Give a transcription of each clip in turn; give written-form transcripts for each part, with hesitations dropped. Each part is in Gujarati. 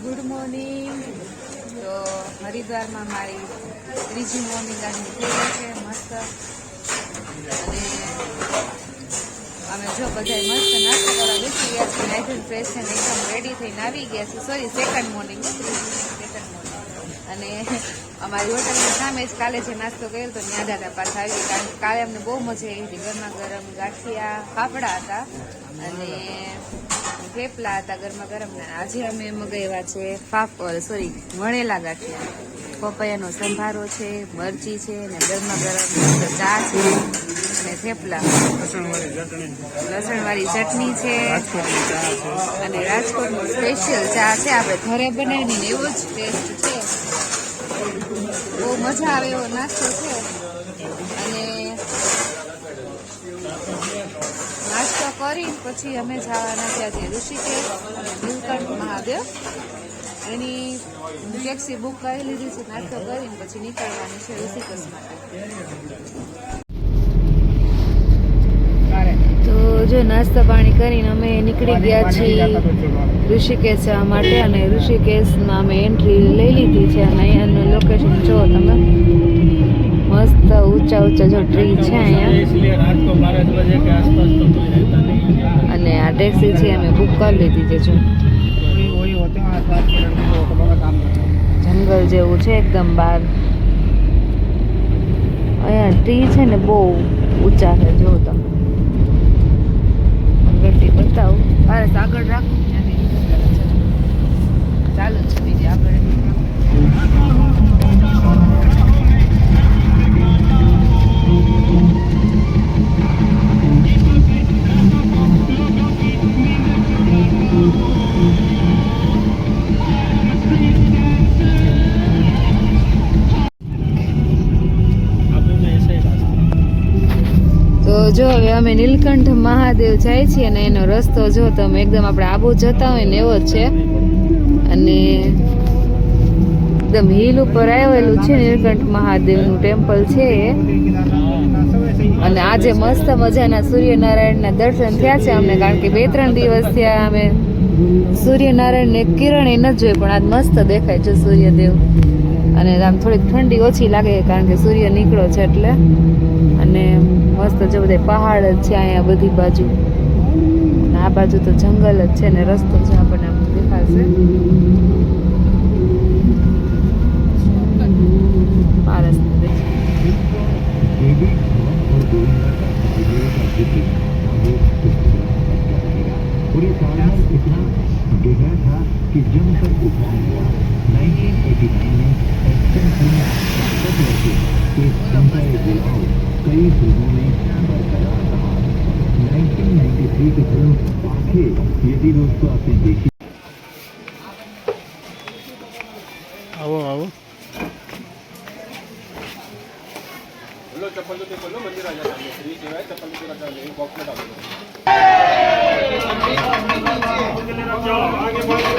Good morning. તો હરિદ્વારમાં મારી ત્રીજી મોર્નિંગ આજની થઈ ગઈ છે મસ્ત. અને અમે જો બધા મસ્ત નાસ્તો કરવા બેસી ગયા છીએ. નાઇટ ફ્રેશ છે ને એકદમ રેડી થઈને આવી ગયા છે. Sorry, second morning. અને અમારી હોટલની સામે જ કાલે જે નાસ્તો કર્યો તો ત્યાં દાદા પાછા આવી, કારણ કે કાલે અમને બહુ મજા આવી હતી. ગરમા ગરમ ગાંઠિયા ફાફડા હતા અને થેપલા હતા ગરમા ગરમ. આજે અમે મગાવ્યા છે વણેલા ગાંઠિયા, પપૈયાનો સંભારો છે, મરચી છે ને ગરમા ગરમ ચા છે અને થેપલા, લસણવાળી ચટણી છે અને રાજકોટનો સ્પેશિયલ ચા છે. આપણે ઘરે બનાવીને એવો જ ટેસ્ટ છે. બહુ મજા આવે એવો નાસ્તો છે. અને નાસ્તો કરીને પછી અમે જવાના ત્યાં ઋષિકેશ અને નીલકંઠ મહાદેવ. એની ટેક્સી બુક કરી લીધી છે. નાસ્તો કરીને પછી નીકળવાની છે ઋષિકેશ માટે. તો જો નાસ્તા પાણી કરીને અમે નીકળી ગયા છીએ ઋષિકેશ જવા માટે. અને ઋષિકેશમાં અમે એન્ટ્રી લઈ લીધી છે. અને અહીંયાનું લોકેશન જુઓ તમે, મસ્ત ઊંચા ઊંચા જો ટ્રી છે અહીંયા. અને આ ટેક્સી છે અમે બુક કરી લીધી છે. જો જંગલ જેવું છે એકદમ બહાર. અહીંયા ટ્રી છે ને બહુ ઊંચા છે. જો તમે ગટ્ટી બતાવું, મારે આગળ રાખું ચાલુ છે બીજી આગળ. જો હવે અમે નીલકંઠ મહાદેવ જાય છીએ અને એનો રસ્તો જો તમે એકદમ આપણે આબુ જતા હોય ને એવો જ છે. અને એકદમ હિલ ઉપર આવેલું છે નીલકંઠ મહાદેવનું ટેમ્પલ છે. અને આજે મસ્ત મજાના સૂર્યનારાયણના દર્શન થયા છે અમને, કારણ કે 2-3 દિવસ થયા અમે સૂર્યનારાયણને કિરણ એ નથી જોઈ, પણ આજ મસ્ત દેખાય છે સૂર્યદેવ. અને આમ થોડીક ઠંડી ઓછી લાગે કારણ કે સૂર્ય નીકળો છે એટલે. અને મસ્ત જો બધા પહાડ જ છે અહીંયા બધી બાજુ. અને આ બાજુ તો જંગલ જ છે ને રસ્તો છે આપણને આમ દેખાશે. આ રસ્તો कई फिल्मों में बरकरार रहा। 1993 की फिल्म आंखें, ये भी दोस्तों आपने देखी। आओ आओ बोलो चप्पल तो बोलो मंदिर आ जाता है। फ्री सेवा है, चप्पल तो रखा है बॉक्स में डाल दो। आगे बढ़ो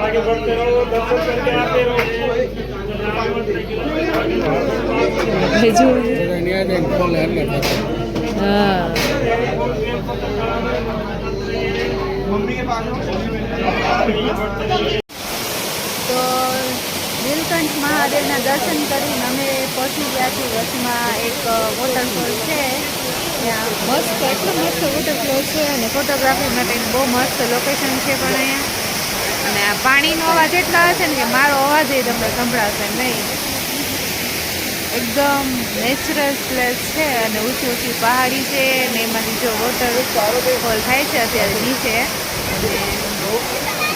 आगे बढ़ते रहो, दर्शन करके आते रहो। તો નીલકંઠ મહાદેવના દર્શન કરીને અમે પહોંચી ગયા છીએ વચમાં એક વોટરફોલ છે. ત્યાં મસ્ત એટલો મસ્ત વોટરફોલ છે અને ફોટોગ્રાફી માટે બહુ મસ્ત લોકેશન છે પણ અહીંયા. અને આ પાણીનો અવાજ એટલા હશે ને કે મારો અવાજ એ તમને સંભળાશે નહીં. એકદમ નેચરલ પ્લેસ છે અને ઊંચી ઊંચી પહાડી છે અને એમાંથી જો વોટરફોલ થાય છે અત્યારે નીચે.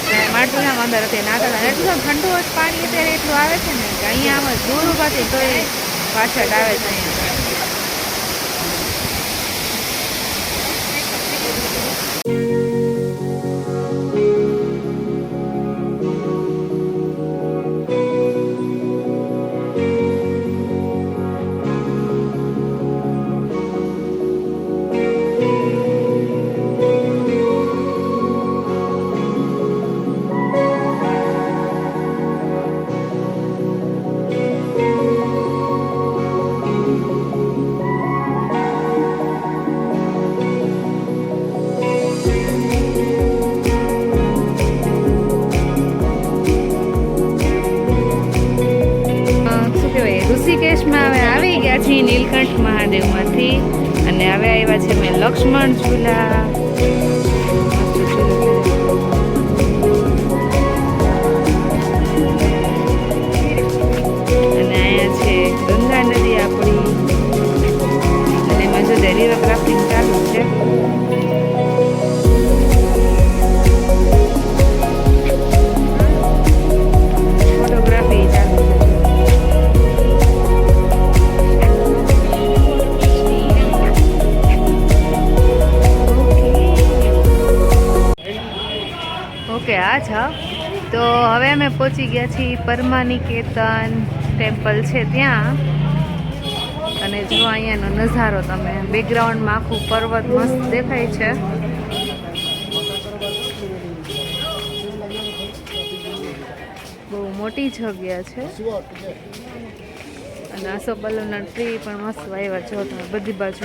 અને માટલામાં અંદર અત્યારે નાખેલા એટલું ઠંડુ જ પાણી અત્યારે એટલું આવે છે ને કે અહીંયા આમ દૂર ઉભાથી તો એ પાછળ આવે છે અહીંયા. ઋષિકેશમાં હવે આવી ગયા છીએ નીલકંઠ મહાદેવમાંથી અને હવે આવ્યા છે મેં લક્ષ્મણ ઝૂલા. મસ્ત ઝૂલો છે. અને અહીંયા છે ગંગા નદી આપણી અને એમાં જો રિવર ક્રાફ્ટિંગ ચાલુ છે. ફોટોગ્રાફી ચાલુ છે. ઓકે આ છે. તો હવે અમે પહોંચી ગયા છીએ પરમાનિકેતન ટેમ્પલ છે ત્યાં. અને જો અહીંયાનો નજારો તમે બેકગ્રાઉન્ડમાં આખું પર્વત મસ્ત દેખાય છે. બહુ મોટી જગ્યા છે અને આસોપાલવના ટ્રી પણ મસ્ત વાવ્યા છો તમે બધી બાજુ.